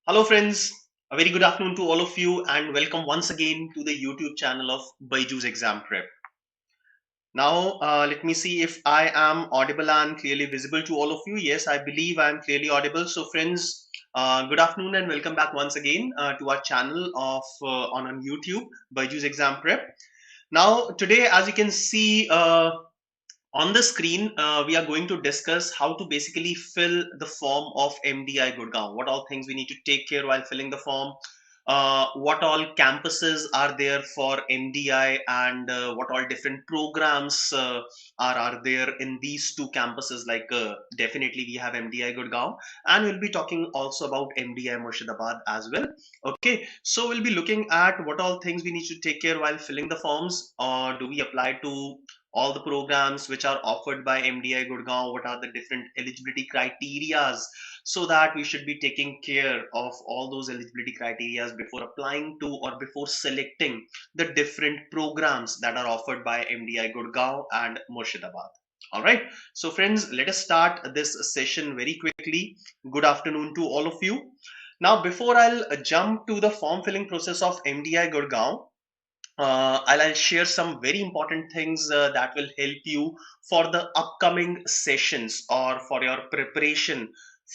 Hello friends, a very good afternoon to all of you and welcome once again to the YouTube channel of BYJU'S Exam Prep. Now let me see if I am audible and clearly visible to all of you. Yes, I believe I am clearly audible. So friends, good afternoon and welcome back once again to our channel of on YouTube, BYJU'S Exam Prep. Now today, as you can see on the screen, we are going to discuss how to basically fill the form of MDI Gurgaon. What all things we need to take care while filling the form. What all campuses are there for MDI and what all different programs are there in these two campuses. Like definitely we have MDI Gurgaon and we'll be talking also about MDI Murshidabad as well. Okay, so we'll be looking at what all things we need to take care while filling the forms. Or do we apply to all the programs which are offered by MDI Gurgaon? What are the different eligibility criterias, so that we should be taking care of all those eligibility criterias before applying to or before selecting the different programs that are offered by MDI Gurgaon and Murshidabad. All right, so friends, let us start this session very quickly. Good afternoon to all of you. Now, before I'll jump to the form filling process of MDI Gurgaon, I'll share some very important things that will help you for the upcoming sessions or for your preparation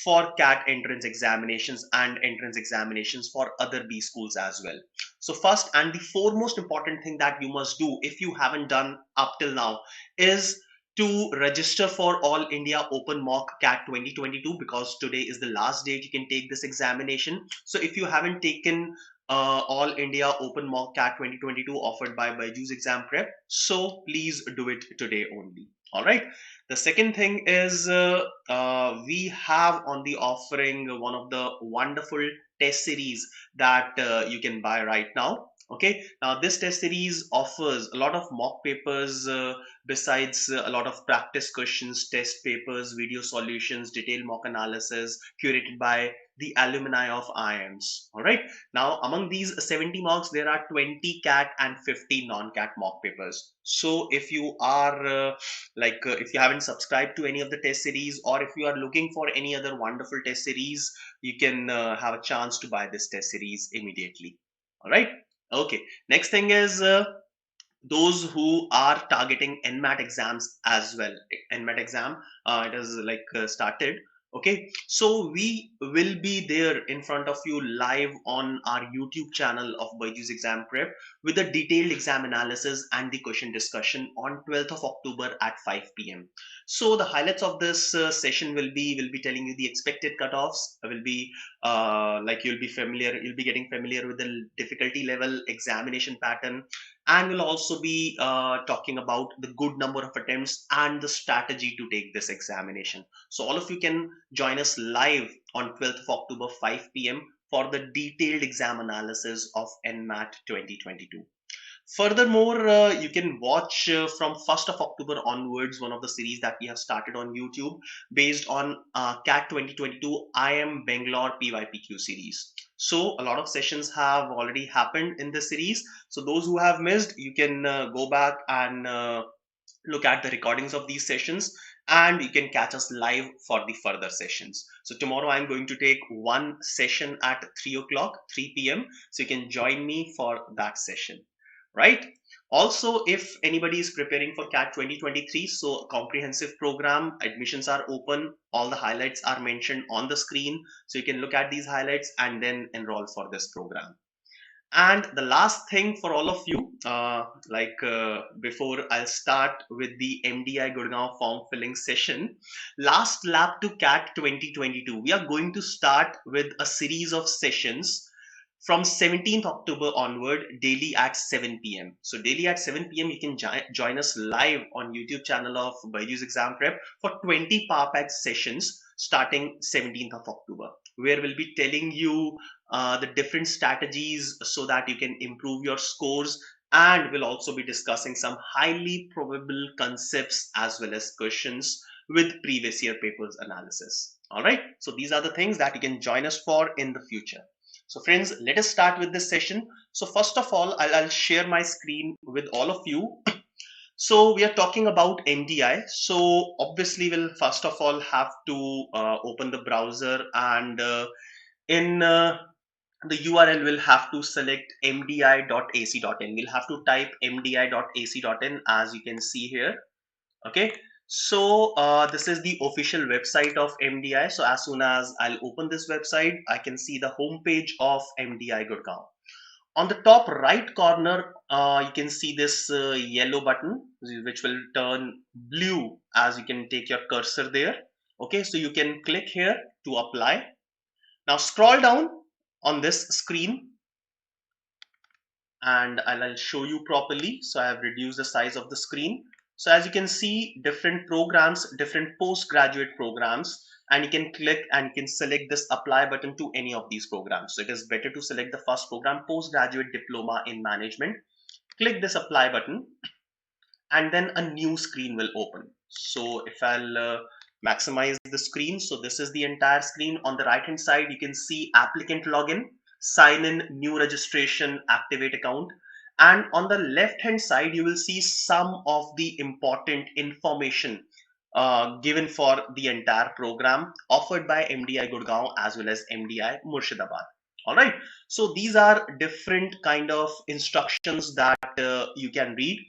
for CAT entrance examinations and entrance examinations for other B schools as well. So first and the foremost important thing that you must do if you haven't done up till now is to register for All India Open Mock CAT 2022, because today is the last date you can take this examination. So if you haven't taken All India Open Mock CAT 2022 offered by BYJU'S Exam Prep, so please do it today only. All right. The second thing is we have on the offering one of the wonderful test series that you can buy right now. Okay, now this test series offers a lot of mock papers, besides a lot of practice questions, test papers, video solutions, detailed mock analysis curated by the alumni of IIMs. All right. Now, among these 70 marks, there are 20 CAT and 50 non-CAT mock papers. So, if you are if you haven't subscribed to any of the test series, or if you are looking for any other wonderful test series, you can have a chance to buy this test series immediately. All right. Okay. Next thing is those who are targeting NMAT exams as well. NMAT exam, it is started. Okay, so we will be there in front of you live on our YouTube channel of BYJU'S Exam Prep with a detailed exam analysis and the question discussion on 12th of October at 5 p.m. So the highlights of this session will be telling you the expected cutoffs. Will be you'll be getting familiar with the difficulty level, examination pattern, and we'll also be talking about the good number of attempts and the strategy to take this examination. So all of you can join us live on 12th of October 5 p.m. for the detailed exam analysis of NMAT 2022. Furthermore, you can watch from 1st of October onwards one of the series that we have started on YouTube based on CAT 2022 IIM Bangalore PYPQ series. So a lot of sessions have already happened in this series. So those who have missed, you can go back and look at the recordings of these sessions, and you can catch us live for the further sessions. So tomorrow I'm going to take one session at 3 o'clock, 3 p.m. So you can join me for that session, right? Also, if anybody is preparing for CAT 2023, so comprehensive program admissions are open. All the highlights are mentioned on the screen. So you can look at these highlights and then enroll for this program. And the last thing for all of you, before I'll start with the MDI Gurgaon form filling session, last lap to CAT 2022, we are going to start with a series of sessions from 17th October onward, daily at 7 p.m. So daily at 7 p.m. you can join us live on YouTube channel of BYJU'S Exam Prep for 20 power pack sessions starting 17th of October, where we'll be telling you the different strategies so that you can improve your scores, and we'll also be discussing some highly probable concepts as well as questions with previous year papers analysis. All right, so these are the things that you can join us for in the future. So friends, let us start with this session. So first of all, I'll share my screen with all of you. So we are talking about MDI. So obviously we'll first of all have to open the browser and in the URL will have to select mdi.ac.in. We'll have to type mdi.ac.in, as you can see here. Okay, so this is the official website of MDI. So as soon as I'll open this website, I can see the homepage of MDI Gurgaon. On the top right corner, you can see this yellow button, which will turn blue as you can take your cursor there. Okay, so you can click here to apply. Now scroll down on this screen and I'll show you properly. So I have reduced the size of the screen. So as you can see, different programs, different postgraduate programs, and you can click and you can select this apply button to any of these programs. So it is better to select the first program, postgraduate diploma in management. Click this apply button and then a new screen will open. So if I'll maximize the screen, so this is the entire screen. On the right hand side, you can see applicant login, sign in, new registration, activate account. And on the left hand side, you will see some of the important information given for the entire program offered by MDI Gurgaon as well as MDI Murshidabad. All right, so these are different kind of instructions that you can read.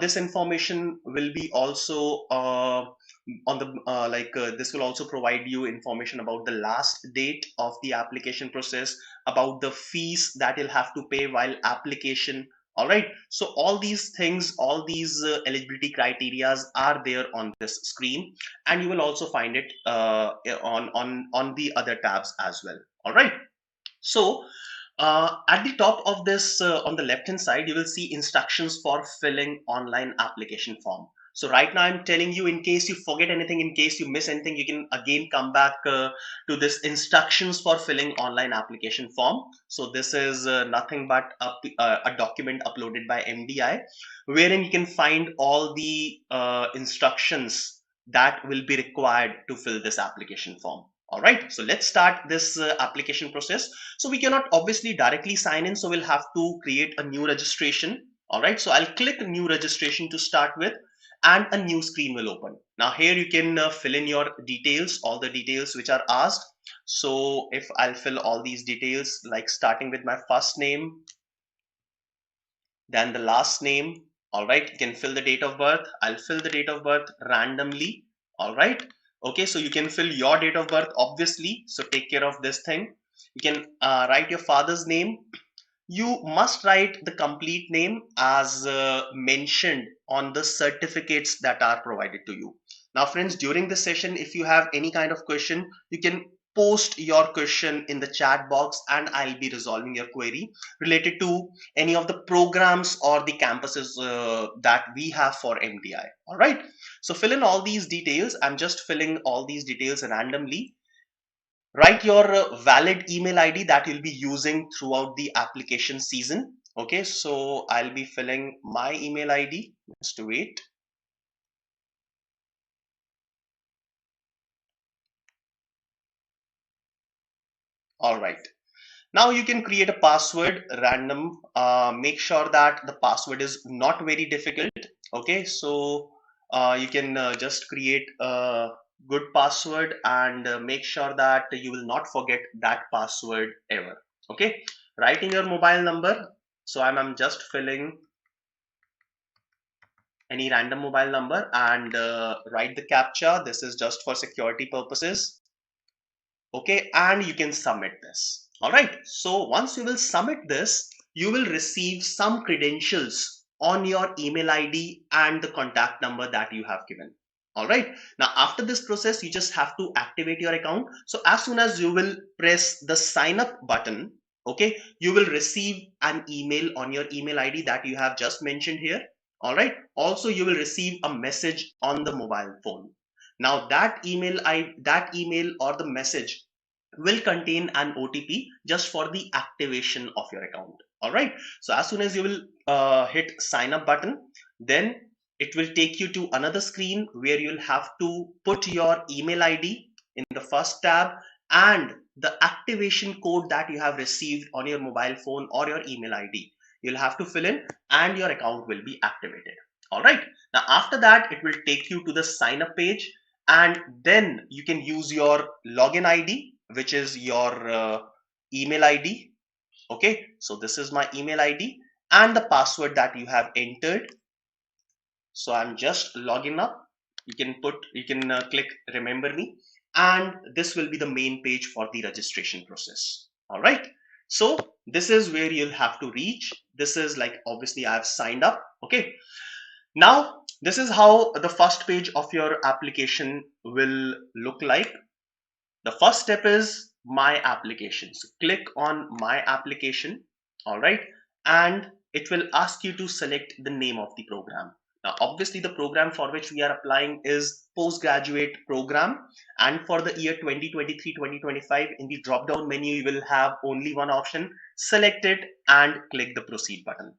This information will be also on the this will also provide you information about the last date of the application process, about the fees that you'll have to pay while application. All right, so all these things, all these eligibility criterias are there on this screen, and you will also find it on the other tabs as well. All right, so at the top of this, on the left hand side, you will see instructions for filling online application form. So right now I'm telling you, in case you forget anything, in case you miss anything, you can again come back to this instructions for filling online application form. So this is nothing but a document uploaded by MDI, wherein you can find all the instructions that will be required to fill this application form. All right, so let's start this application process. So we cannot obviously directly sign in, so we'll have to create a new registration. All right, so I'll click new registration to start with, and a new screen will open. Now here you can fill in your details, all the details which are asked. So if I'll fill all these details, like starting with my first name, then the last name. All right, you can fill the date of birth. I'll fill the date of birth randomly. All right, okay, so you can fill your date of birth obviously, so take care of this thing. You can write your father's name. You must write the complete name as mentioned on the certificates that are provided to you. Now friends, during this session, if you have any kind of question, you can post your question in the chat box and I'll be resolving your query related to any of the programs or the campuses that we have for MDI. All right, so fill in all these details. I'm just filling all these details randomly. Write your valid email ID that you'll be using throughout the application season. Okay, so I'll be filling my email ID. Just wait. All right, now you can create a password random. Make sure that the password is not very difficult. Okay, so you can just create a good password and make sure that you will not forget that password ever. Okay, writing your mobile number. So I'm just filling any random mobile number and write the captcha. This is just for security purposes. Okay, and you can submit this. All right, so once you will submit this, you will receive some credentials on your email ID and the contact number that you have given. All right, now after this process, you just have to activate your account. So as soon as you will press the sign up button, okay, you will receive an email on your email ID that you have just mentioned here. All right, also you will receive a message on the mobile phone. Now that email or the message will contain an OTP just for the activation of your account. All right, so as soon as you will hit sign up button, then it will take you to another screen where you'll have to put your email ID in the first tab and the activation code that you have received on your mobile phone or your email ID. You'll have to fill in and your account will be activated. All right, now after that, it will take you to the sign up page, and then you can use your login ID, which is your email ID. Okay, so this is my email ID and the password that you have entered. So I'm just logging up. You can click remember me, and this will be the main page for the registration process. All right. So this is where you'll have to reach. This is like, obviously I've signed up. Okay. Now this is how the first page of your application will look like. The first step is my application. So click on my application. All right. And it will ask you to select the name of the program. Now, obviously the program for which we are applying is postgraduate program. And for the year 2023-2025, in the drop down menu, you will have only one option. Select it and click the proceed button.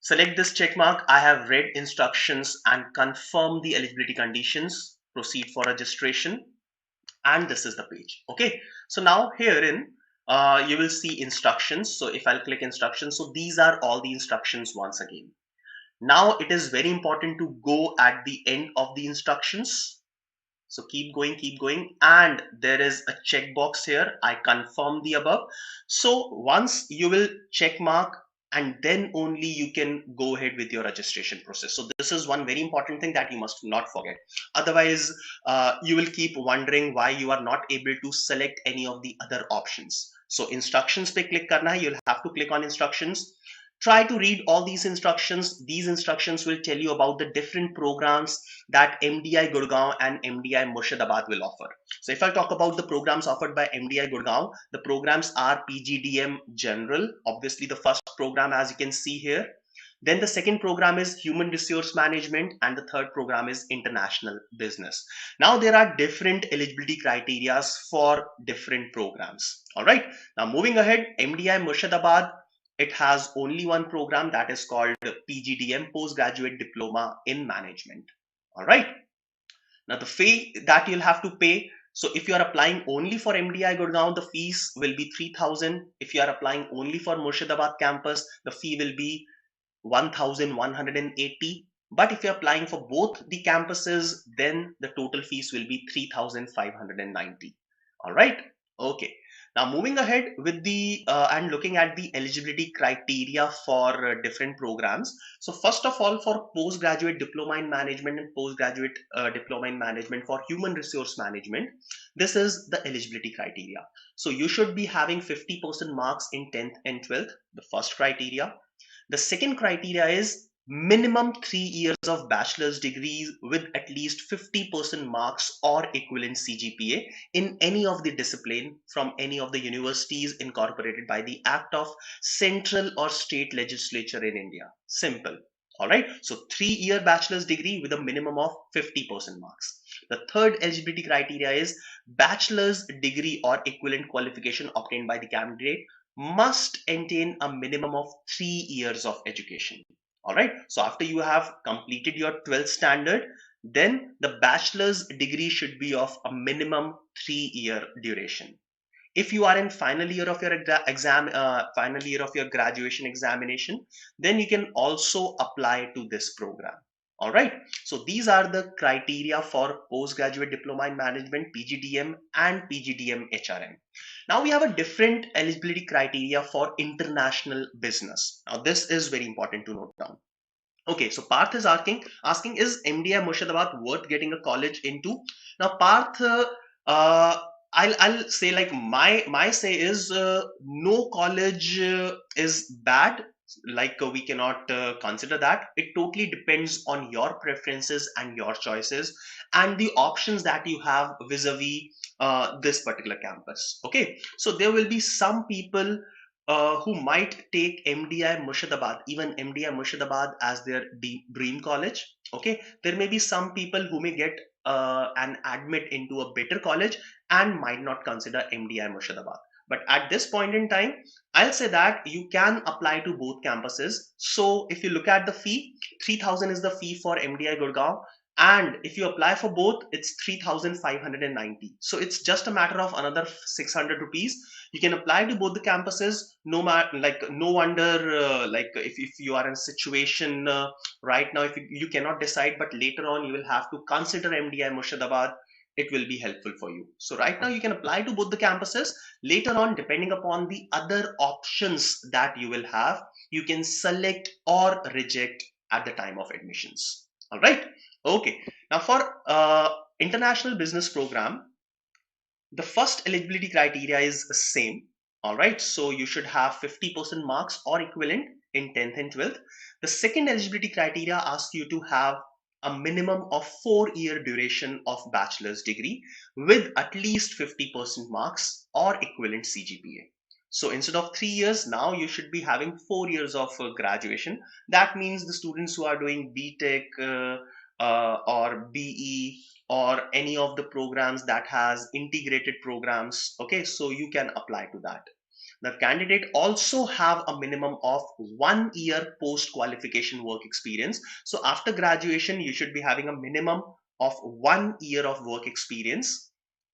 Select this check mark. I have read instructions and confirm the eligibility conditions. Proceed for registration. And this is the page. Okay, so now herein you will see instructions. So if I'll click instructions, so these are all the instructions once again. Now it is very important to go at the end of the instructions. So keep going, and there is a checkbox here. I confirm the above. So once you will check mark, and then only you can go ahead with your registration process. So this is one very important thing that you must not forget. Otherwise, you will keep wondering why you are not able to select any of the other options. So instructions pe click karna hai. You'll have to click on instructions. Try to read all these instructions. These instructions will tell you about the different programs that MDI Gurgaon and MDI Murshidabad will offer. So if I talk about the programs offered by MDI Gurgaon, the programs are PGDM General, obviously the first program as you can see here. Then the second program is Human Resource Management, and the third program is International Business. Now there are different eligibility criteria for different programs. All right. Now moving ahead, MDI Murshidabad, it has only one program, that is called PGDM, Postgraduate Diploma in Management. All right. Now the fee that you'll have to pay. So if you are applying only for MDI Gurgaon, the fees will be 3,000. If you are applying only for Murshidabad campus, the fee will be 1,180. But if you're applying for both the campuses, then the total fees will be 3,590. All right. Okay. Now moving ahead with the and looking at the eligibility criteria for different programs. So first of all, for postgraduate diploma in management and postgraduate diploma in management for human resource management, this is the eligibility criteria. So you should be having 50% marks in 10th and 12th, the first criteria. The second criteria is minimum 3 years of bachelor's degrees with at least 50% marks or equivalent CGPA in any of the discipline from any of the universities incorporated by the Act of Central or State Legislature in India. Simple. All right. So 3-year bachelor's degree with a minimum of 50% marks. The third eligibility criteria is bachelor's degree or equivalent qualification obtained by the candidate must attain a minimum of 3 years of education. All right. So after you have completed your 12th standard, then the bachelor's degree should be of a minimum 3-year duration. If you are in final year of your final year of your graduation examination, then you can also apply to this program. All right. So these are the criteria for postgraduate diploma in management, PGDM and PGDM HRM. Now we have a different eligibility criteria for international business. Now this is very important to note down. Okay, so Parth is asking is MDI Murshidabad worth getting a college into? Now Parth, I'll say like my say is no college is bad. Like we cannot consider that. It totally depends on your preferences and your choices and the options that you have vis-a-vis this particular campus. Okay, so there will be some people who might take MDI Murshidabad, even MDI Murshidabad as their dream college. Okay, there may be some people who may get an admit into a better college and might not consider MDI Murshidabad. But at this point in time, I'll say that you can apply to both campuses. So if you look at the fee, 3,000 is the fee for MDI Gurgaon. And if you apply for both, it's 3,590. So it's just a matter of another 600 rupees. You can apply to both the campuses. No matter, like, no wonder, like if you are in a situation right now, if you cannot decide, but later on you will have to consider MDI Murshidabad. it will be helpful for you. So right now you can apply to both the campuses. Later on, depending upon the other options that you will have, you can select or reject at the time of admissions. All right. Okay. Now for international business program, the first eligibility criteria is same. All right. So you should have 50% marks or equivalent in 10th and 12th. The second eligibility criteria asks you to have a minimum of 4-year duration of bachelor's degree with at least 50% marks or equivalent CGPA. So instead of 3 years, now you should be having 4 years of graduation. That means the students who are doing BTech or BE or any of the programs that has integrated programs, okay, so you can apply to that. The candidate also have a minimum of 1 year post qualification work experience. So after graduation you should be having a minimum of 1 year of work experience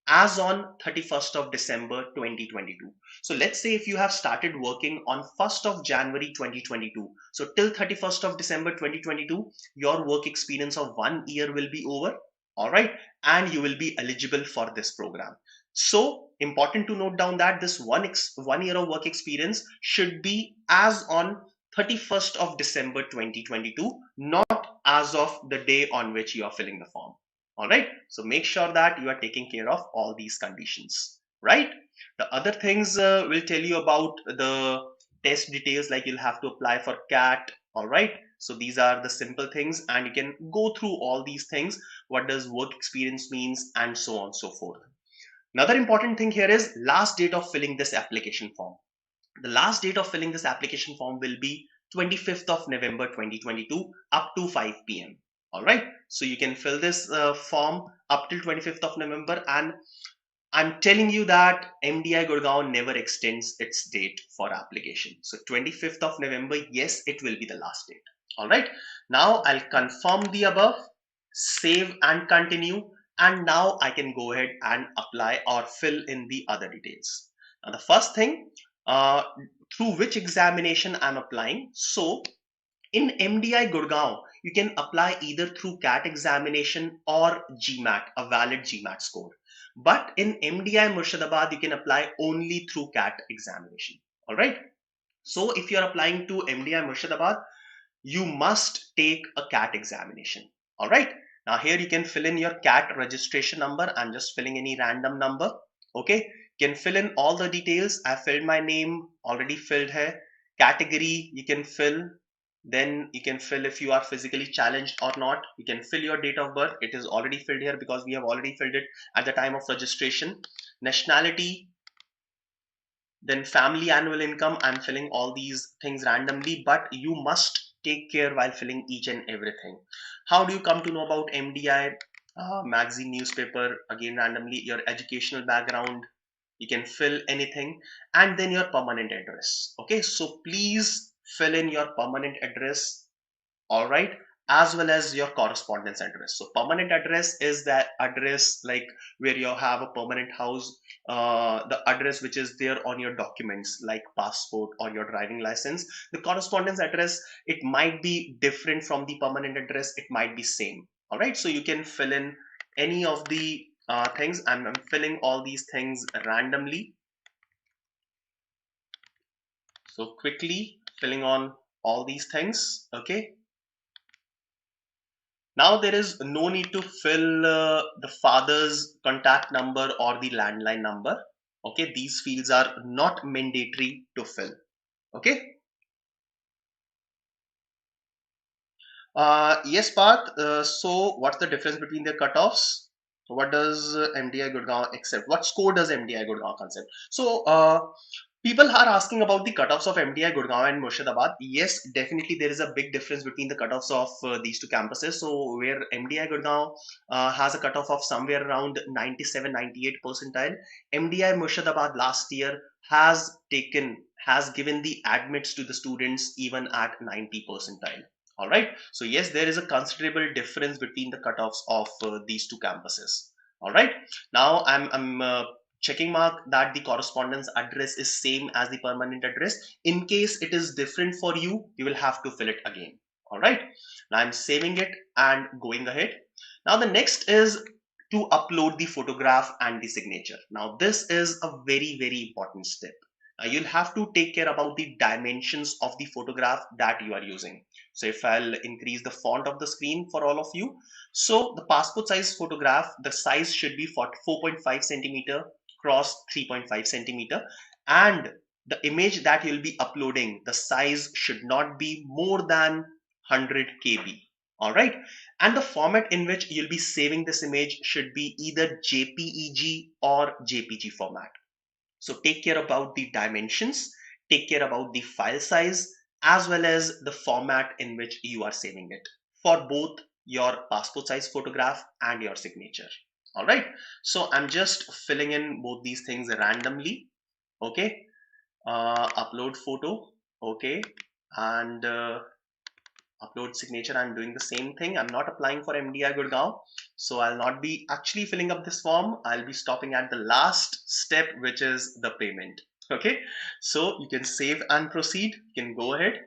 as on 31st of December 2022. So let's say if you have started working on 1st of January 2022, so till 31st of December 2022, your work experience of 1 year will be over, all right, and you will be eligible for this program. So important to note down that this 1 year of work experience should be as on 31st of December 2022, not as of the day on which you are filling the form. All right. So make sure that you are taking care of all these conditions, right? The other things will tell you about the test details, like you'll have to apply for CAT. All right. So these are the simple things and you can go through all these things. What does work experience means and so on and so forth. Another important thing here is last date of filling this application form. The last date of filling this application form will be 25th of November 2022 up to 5 p.m. All right. So you can fill this form up till 25th of November, and I'm telling you that MDI Gurgaon never extends its date for application. So 25th of November, yes, it will be the last date. All right. Now I'll confirm the above, save and continue. And now I can go ahead and apply or fill in the other details. Now the first thing, uh, through which examination I'm applying. So in MDI Gurgaon, you can apply either through CAT examination or GMAT, a valid GMAT score. But in MDI Murshidabad, you can apply only through CAT examination. All right. So if you're applying to MDI Murshidabad, you must take a CAT examination. All right. Now here you can fill in your CAT registration number. I'm just filling any random number. Okay. You can fill in all the details. I filled my name, already filled here. Category you can fill. Then you can fill if you are physically challenged or not. You can fill your date of birth. It is already filled here because we have already filled it at the time of registration. Nationality, then family annual income. I'm filling all these things randomly, but you must take care while filling each and everything. How do you come to know about MDI? Magazine, newspaper, again randomly. Your educational background, you can fill anything, and then your permanent address. Okay, so please fill in your permanent address, all right, as well as your correspondence address. So permanent address is that address like where you have a permanent house, the address which is there on your documents like passport or your driving license. The correspondence address, it might be different from the permanent address, it might be same. All right, so you can fill in any of the things. I'm filling all these things randomly, so quickly filling on all these things. Okay, now there is no need to fill the father's contact number or the landline number. Okay, these fields are not mandatory to fill. Okay. Yes, Parth. So what's the difference between the cutoffs? What does MDI Gurgaon accept? What score does MDI Gurgaon accept? So people are asking about the cutoffs of MDI Gurgaon and Murshidabad. Yes, definitely there is a big difference between the cutoffs of these two campuses. So where MDI Gurgaon has a cutoff of somewhere around 97, 98 percentile, MDI Murshidabad last year has given the admits to the students even at 90 percentile. All right. So yes, there is a considerable difference between the cutoffs of these two campuses. All right. Now I'm checking mark that the correspondence address is same as the permanent address. In case it is different for you, you will have to fill it again. All right. Now I'm saving it and going ahead. Now the next is to upload the photograph and the signature. Now this is a very, very important step. You'll have to take care about the dimensions of the photograph that you are using. So if I'll increase the font of the screen for all of you. So the passport size photograph, the size should be 4.5 centimeter cross 3.5 centimeter, and the image that you'll be uploading, the size should not be more than 100 KB. All right. And the format in which you'll be saving this image should be either JPEG or JPG format. So take care about the dimensions, take care about the file size, as well as the format in which you are saving it for both your passport size photograph and your signature. All right. So I'm just filling in both these things randomly. Okay. Upload photo. Okay. And upload signature. I'm doing the same thing. I'm not applying for MDI Gurgaon, so I'll not be actually filling up this form. I'll be stopping at the last step, which is the payment. Okay, so you can save and proceed. You can go ahead.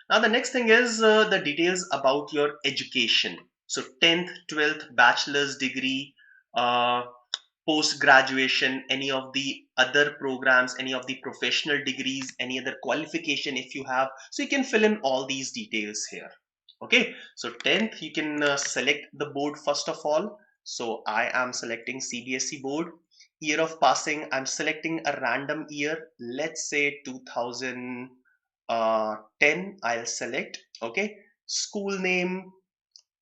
Now the next thing is the details about your education. So 10th, 12th, bachelor's degree, post graduation, any of the other programs, any of the professional degrees, any other qualification if you have. So you can fill in all these details here. Okay, so 10th, you can select the board first of all. So I am selecting CBSE board. Year of passing, I'm selecting a random year. Let's say 2010, I'll select. Okay, school name,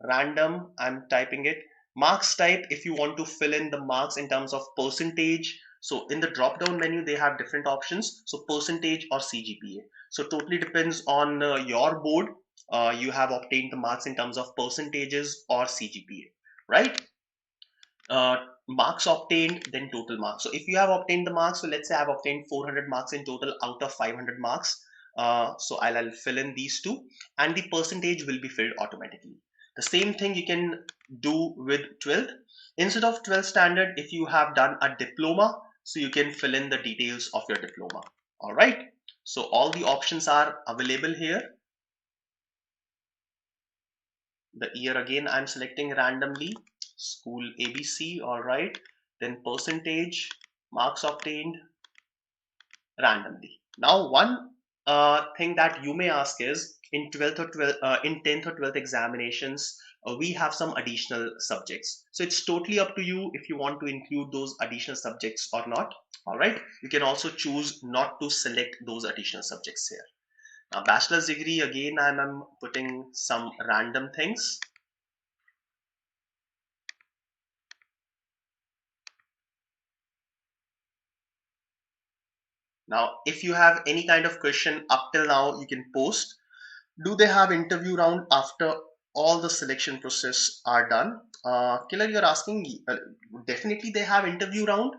random, I'm typing it. Marks type, if you want to fill in the marks in terms of percentage, so in the drop down menu they have different options, so percentage or CGPA. So totally depends on your board. You have obtained the marks in terms of percentages or CGPA, right? Marks obtained, then total marks. So if you have obtained the marks, so let's say I've obtained 400 marks in total out of 500 marks. So I'll fill in these two, and the percentage will be filled automatically. The same thing you can do with 12th. Instead of 12th standard, if you have done a diploma, so you can fill in the details of your diploma. All right. So all the options are available here. The year again, I'm selecting randomly. School ABC. All right. Then percentage, marks obtained, randomly. Now, one thing that you may ask is in 12th or 12th, in 10th or 12th examinations, we have some additional subjects. So it's totally up to you if you want to include those additional subjects or not. All right. You can also choose not to select those additional subjects here. Now, bachelor's degree, again, I'm putting some random things. Now, if you have any kind of question up till now, you can post. Do they have interview round after all the selection process are done? Killer, you're asking, definitely they have interview round,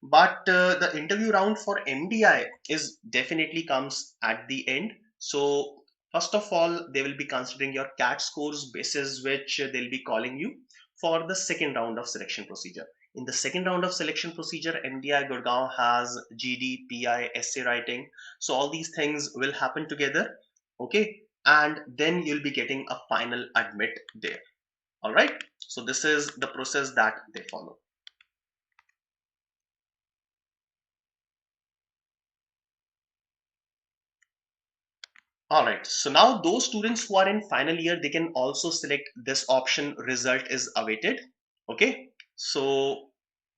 but the interview round for MDI is definitely comes at the end. So first of all, they will be considering your CAT scores, basis which they'll be calling you for the second round of selection procedure. In the second round of selection procedure, MDI Gurgaon has GD, PI, essay writing. So all these things will happen together. Okay, and then you'll be getting a final admit there. All right, so this is the process that they follow. All right, so now those students who are in final year, they can also select this option, result is awaited. Okay, so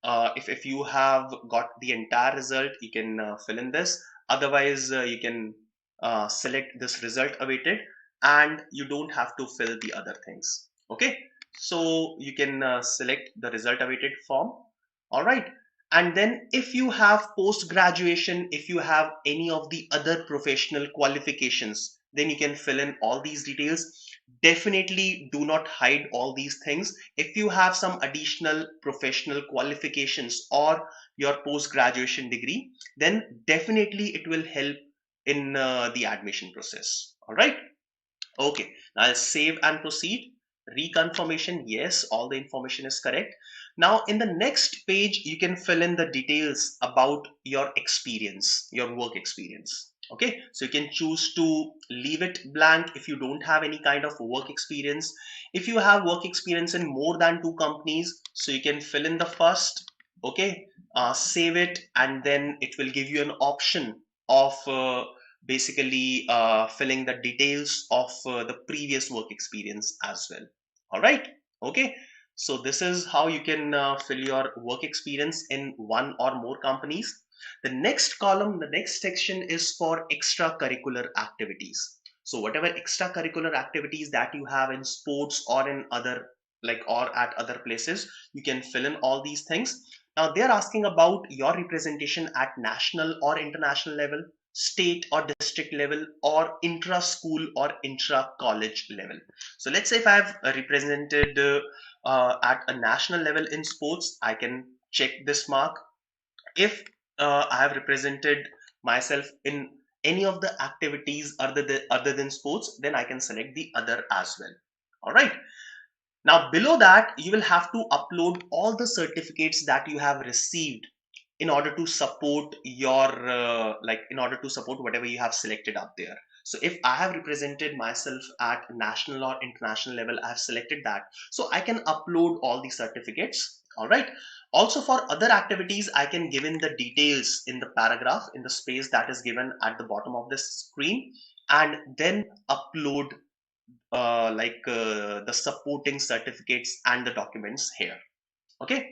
if you have got the entire result, you can fill in this. Otherwise, you can select this result awaited, and you don't have to fill the other things. Okay, so you can select the result awaited form. All right, and then if you have post graduation, if you have any of the other professional qualifications, then you can fill in all these details. Definitely do not hide all these things. If you have some additional professional qualifications or your post graduation degree, then definitely it will help in the admission process. All right. Okay, now I'll save and proceed. Reconfirmation, yes, all the information is correct. Now in the next page, you can fill in the details about your experience, your work experience. Okay, so you can choose to leave it blank if you don't have any kind of work experience. If you have work experience in more than 2 companies, so you can fill in the first, okay, save it, and then it will give you an option of basically filling the details of the previous work experience as well. All right, okay. So this is how you can fill your work experience in one or more companies. The next column, the next section is for extracurricular activities. So whatever extracurricular activities that you have in sports or in other, like, or at other places, you can fill in all these things. Now they're asking about your representation at national or international level, state or district level, or intra school or intra college level. So let's say if I've represented at a national level in sports, I can check this mark. If I have represented myself in any of the activities other than sports, then I can select the other as well. All right. Now below that, you will have to upload all the certificates that you have received in order to support your in order to support whatever you have selected up there. So if I have represented myself at national or international level, I have selected that, so I can upload all the certificates. All right. Also for other activities, I can give in the details in the paragraph, in the space that is given at the bottom of the screen, and then upload the supporting certificates and the documents here. Okay.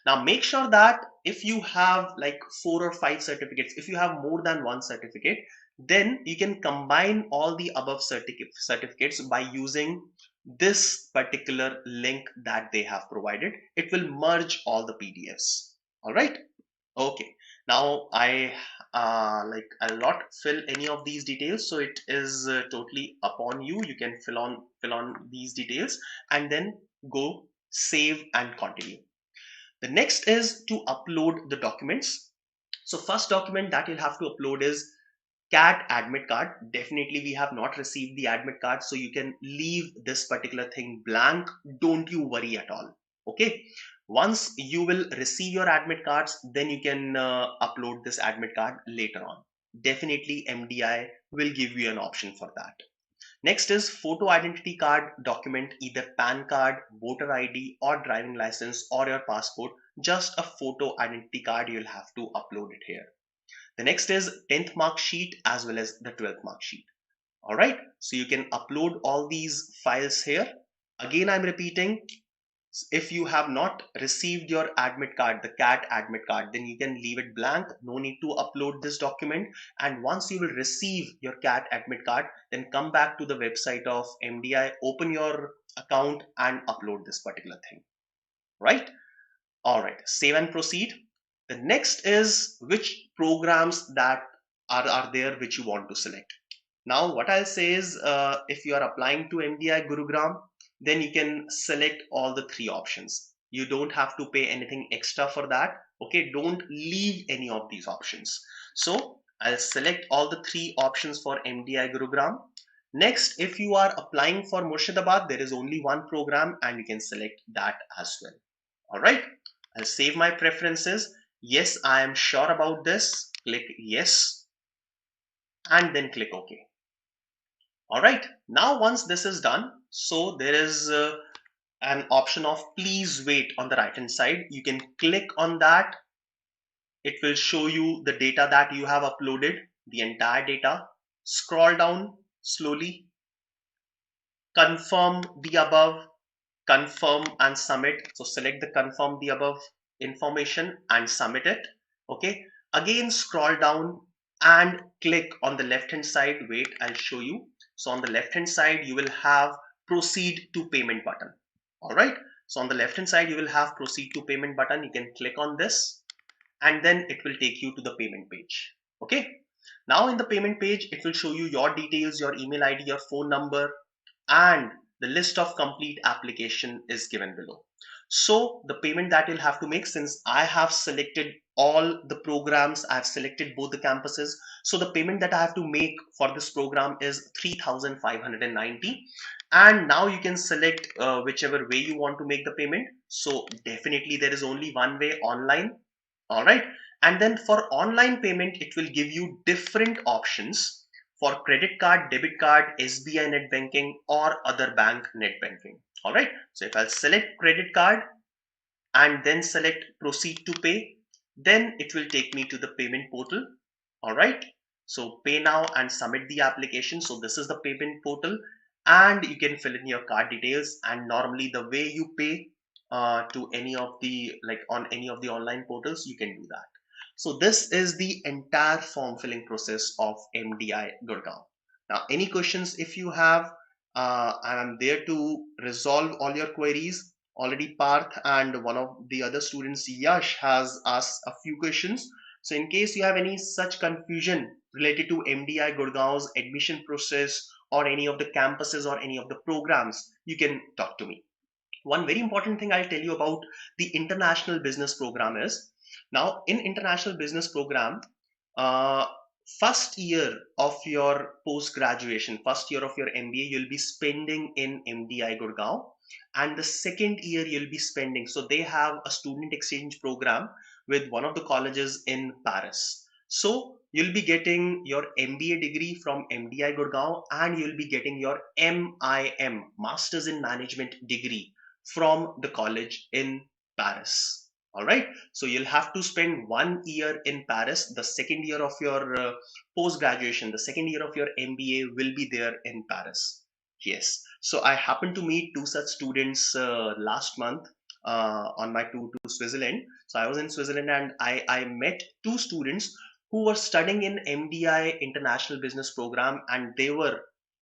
Now make sure that if you have like 4 or 5 certificates, if you have more than one certificate, then you can combine all the above certificates by using this particular link that they have provided. It will merge all the PDFs. All right. Okay. Now I'll not fill any of these details, so it is totally upon you. You can fill on these details and then go save and continue. The next is to upload the documents. So first document that you'll have to upload is CAT admit card. Definitely we have not received the admit card, so you can leave this particular thing blank. Don't you worry at all. Okay. Once you will receive your admit cards, then you can upload this admit card later on. Definitely MDI will give you an option for that. Next is photo identity card document, either PAN card, voter ID, or driving license, or your passport. Just a photo identity card, you'll have to upload it here. The next is 10th mark sheet as well as the 12th mark sheet. All right, so you can upload all these files here. Again, I'm repeating, if you have not received your admit card, the CAT admit card, then you can leave it blank. No need to upload this document. And once you will receive your CAT admit card, then come back to the website of MDI, open your account and upload this particular thing. Right? All right, save and proceed. The next is which programs that are there which you want to select. Now, what I'll say is if you are applying to MDI Gurgaon, then you can select all the 3 options. You don't have to pay anything extra for that. Okay, don't leave any of these options. So I'll select all the 3 options for MDI Gurgaon. Next, if you are applying for Murshidabad, there is only one program and you can select that as well. All right, I'll save my preferences. Yes, I am sure about this. Click yes and then click OK. All right, now once this is done, so there is an option of please wait on the right hand side. You can click on that. It will show you the data that you have uploaded, the entire data. Scroll down slowly, confirm the above, confirm and submit. So select the confirm the above information and submit it. Okay, again scroll down and click on the left hand side. Wait, I'll show you. So on the left hand side you will have proceed to payment button. All right, so on the left hand side you will have proceed to payment button. You can click on this and then it will take you to the payment page. Okay, now in the payment page it will show you your details, your email ID, your phone number, and the list of complete application is given below. So the payment that you'll have to make, since I have selected all the programs, I've selected both the campuses, so the payment that I have to make for this program is 3,590. And now you can select whichever way you want to make the payment. So definitely there is only one way, online. All right, And then for online payment, it will give you different options for credit card, debit card, SBI net banking, or other bank net banking. All right. So if I'll select credit card and then select proceed to pay, then it will take me to the payment portal. All right. So pay now and submit the application. So this is the payment portal, and you can fill in your card details. And normally the way you pay to any of the, like on any of the online portals, you can do that. So this is the entire form filling process of MDI Gurgaon. Now, any questions if you have, I am there to resolve all your queries. Already Parth and one of the other students, Yash, has asked a few questions. So in case you have any such confusion related to MDI Gurgaon's admission process or any of the campuses or any of the programs, you can talk to me. One very important thing I'll tell you about the international business program is, now in international business program, uh, first year of your post graduation, first year of your MBA, you'll be spending in MDI Gurgaon, and the second year you'll be spending. So they have a student exchange program with one of the colleges in Paris. So you'll be getting your MBA degree from MDI Gurgaon, and you'll be getting your MIM, Masters in Management degree, from the college in Paris. All right. So you'll have to spend 1 year in Paris. The second year of your post graduation, the second year of your MBA will be there in Paris. Yes. So I happened to meet two such students last month on my tour to Switzerland. So I was in Switzerland, and I met two students who were studying in MDI International Business Program, and they were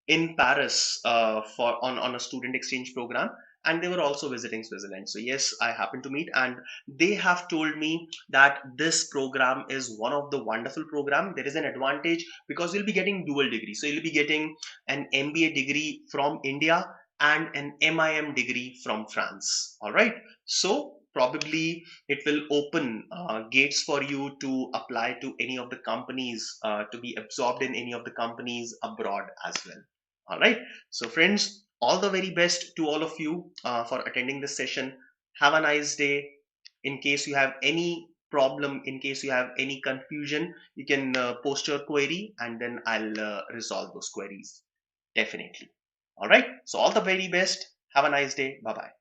in Paris on a student exchange program, and they were also visiting Switzerland. So yes, I happened to meet, and they have told me that this program is one of the wonderful program. There is an advantage because you'll be getting dual degree. So you'll be getting an MBA degree from India and an MIM degree from France. All right. So probably it will open gates for you to apply to any of the companies, to be absorbed in any of the companies abroad as well. All right. So friends, all the very best to all of you for attending this session. Have a nice day. In case you have any problem, in case you have any confusion, you can post your query, and then I'll resolve those queries. Definitely. All right. So all the very best. Have a nice day. Bye bye.